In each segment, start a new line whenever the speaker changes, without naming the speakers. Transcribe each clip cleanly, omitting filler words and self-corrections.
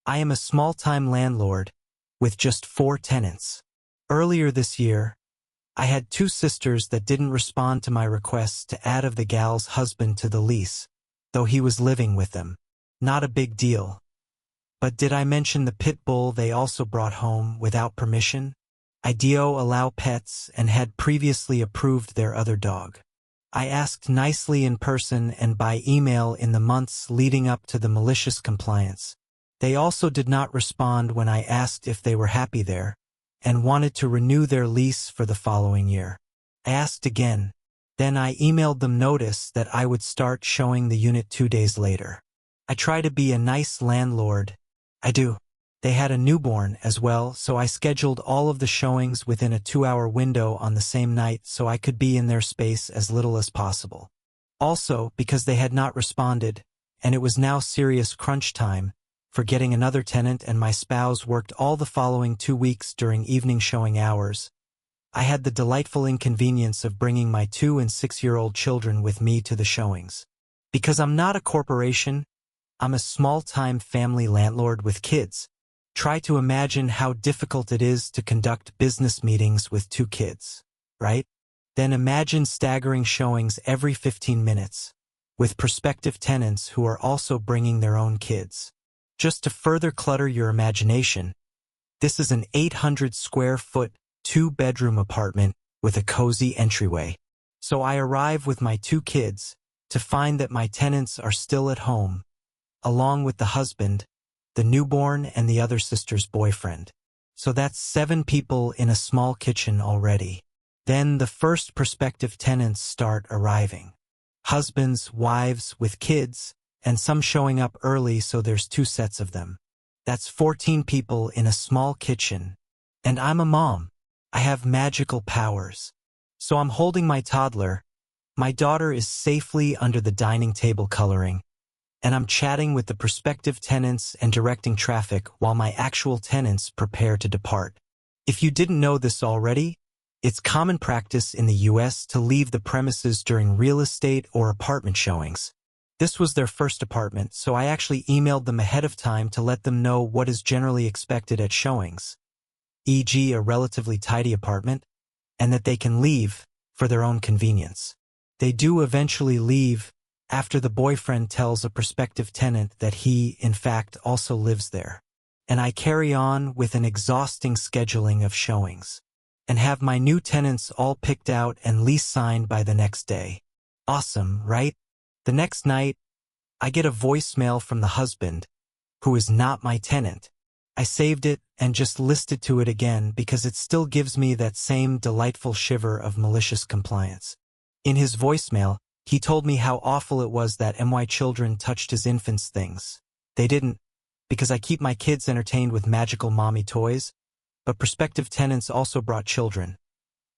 I am a small-time landlord with just 4 tenants. Earlier this year, I had 2 sisters that didn't respond to my requests to add of the gal's husband to the lease, though he was living with them. Not a big deal. But did I mention the pit bull they also brought home without permission? I do allow pets and had previously approved their other dog. I asked nicely in person and by email in the months leading up to the malicious compliance. They also did not respond when I asked if they were happy there and wanted to renew their lease for the following year. I asked again. Then I emailed them notice that I would start showing the unit 2 days later. I try to be a nice landlord. I do. They had a newborn as well, so I scheduled all of the showings within a 2-hour window on the same night so I could be in their space as little as possible. Also, because they had not responded, and it was now serious crunch time for getting another tenant and my spouse worked all the following 2 weeks during evening showing hours, I had the delightful inconvenience of bringing my 2- and 6-year-old children with me to the showings. Because I'm not a corporation, I'm a small-time family landlord with kids. Try to imagine how difficult it is to conduct business meetings with 2 kids, right? Then imagine staggering showings every 15 minutes, with prospective tenants who are also bringing their own kids. Just to further clutter your imagination, this is an 800-square-foot, 2-bedroom apartment with a cozy entryway. So I arrive with my 2 kids to find that my tenants are still at home, along with the husband, the newborn, and the other sister's boyfriend. So that's 7 people in a small kitchen already. Then the first prospective tenants start arriving. Husbands, wives with kids, and some showing up early, so there's 2 sets of them. That's 14 people in a small kitchen. And I'm a mom. I have magical powers. So I'm holding my toddler. My daughter is safely under the dining table coloring, and I'm chatting with the prospective tenants and directing traffic while my actual tenants prepare to depart. If you didn't know this already, it's common practice in the US to leave the premises during real estate or apartment showings. This was their first apartment, so I actually emailed them ahead of time to let them know what is generally expected at showings, e.g. a relatively tidy apartment, and that they can leave for their own convenience. They do eventually leave after the boyfriend tells a prospective tenant that he, in fact, also lives there. And I carry on with an exhausting scheduling of showings, and have my new tenants all picked out and lease signed by the next day. Awesome, right? The next night, I get a voicemail from the husband, who is not my tenant. I saved it and just listened to it again because it still gives me that same delightful shiver of malicious compliance. In his voicemail, he told me how awful it was that my children touched his infant's things. They didn't, because I keep my kids entertained with magical mommy toys, but prospective tenants also brought children,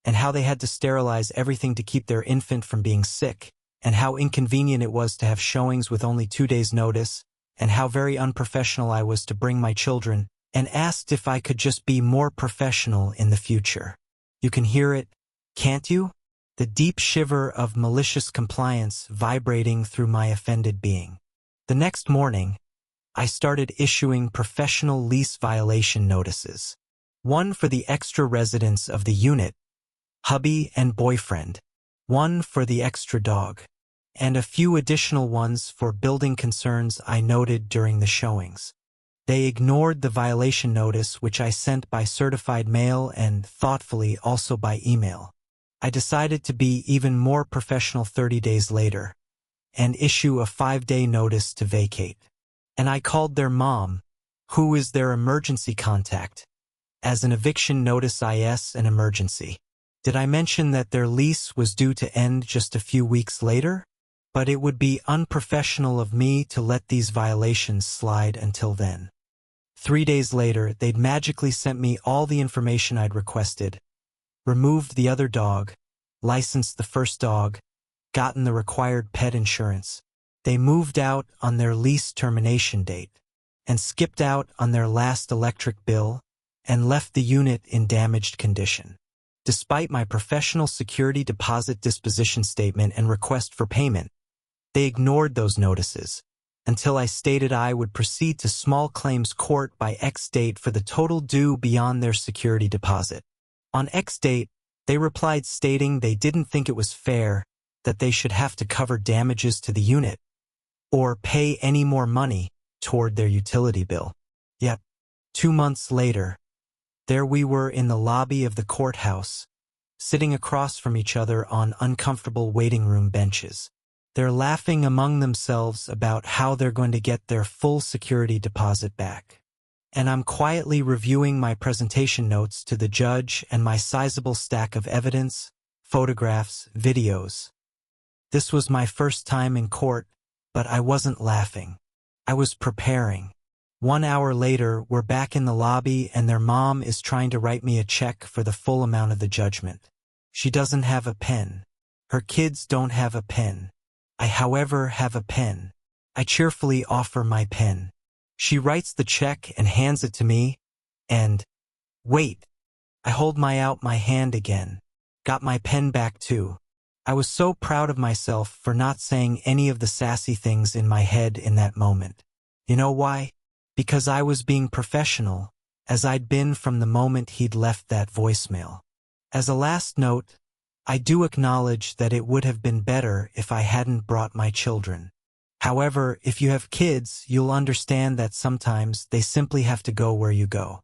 and how they had to sterilize everything to keep their infant from being sick, and how inconvenient it was to have showings with only 2 days' notice, and how very unprofessional I was to bring my children, and asked if I could just be more professional in the future. You can hear it, can't you? The deep shiver of malicious compliance vibrating through my offended being. The next morning, I started issuing professional lease violation notices. One for the extra residents of the unit, hubby and boyfriend, one for the extra dog, and a few additional ones for building concerns I noted during the showings. They ignored the violation notice, which I sent by certified mail and thoughtfully also by email. I decided to be even more professional 30 days later and issue a 5-day notice to vacate. And I called their mom, who is their emergency contact, as an eviction notice is an emergency. Did I mention that their lease was due to end just a few weeks later? But it would be unprofessional of me to let these violations slide until then. 3 days later, they'd magically sent me all the information I'd requested, removed the other dog, licensed the first dog, gotten the required pet insurance. They moved out on their lease termination date, and skipped out on their last electric bill, and left the unit in damaged condition. Despite my professional security deposit disposition statement and request for payment, they ignored those notices, until I stated I would proceed to small claims court by X date for the total due beyond their security deposit. On X date, they replied stating they didn't think it was fair that they should have to cover damages to the unit or pay any more money toward their utility bill. Yet, 2 months later, there we were in the lobby of the courthouse, sitting across from each other on uncomfortable waiting room benches. They're laughing among themselves about how they're going to get their full security deposit back. And I'm quietly reviewing my presentation notes to the judge and my sizable stack of evidence, photographs, videos. This was my first time in court, but I wasn't laughing. I was preparing. 1 hour later, we're back in the lobby and their mom is trying to write me a check for the full amount of the judgment. She doesn't have a pen. Her kids don't have a pen. I, however, have a pen. I cheerfully offer my pen. She writes the check and hands it to me, and, wait, I hold out my hand again. Got my pen back too. I was so proud of myself for not saying any of the sassy things in my head in that moment. You know why? Because I was being professional, as I'd been from the moment he'd left that voicemail. As a last note, I do acknowledge that it would have been better if I hadn't brought my children. However, if you have kids, you'll understand that sometimes they simply have to go where you go.